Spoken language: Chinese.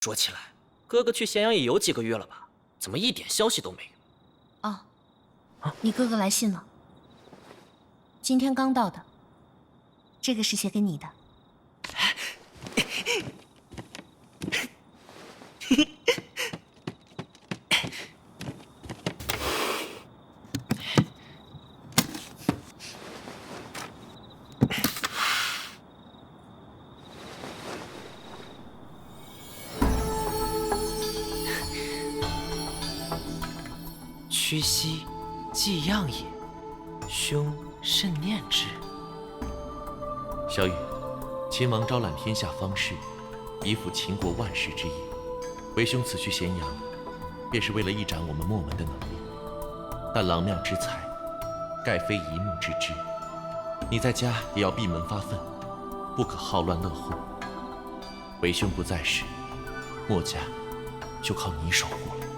说起来，哥哥去咸阳也有几个月了吧？怎么一点消息都没有？哦，你哥哥来信了，今天刚到的。这个是写给你的。屈膝，既样也，兄甚念之。小雨，秦王招揽天下方士，以辅秦国万世之业。为兄此去咸阳，便是为了一展我们墨门的能力。但郎妙之才，盖非一目之知。你在家也要闭门发愤，不可好乱乐祸。为兄不在时，墨家就靠你守护了。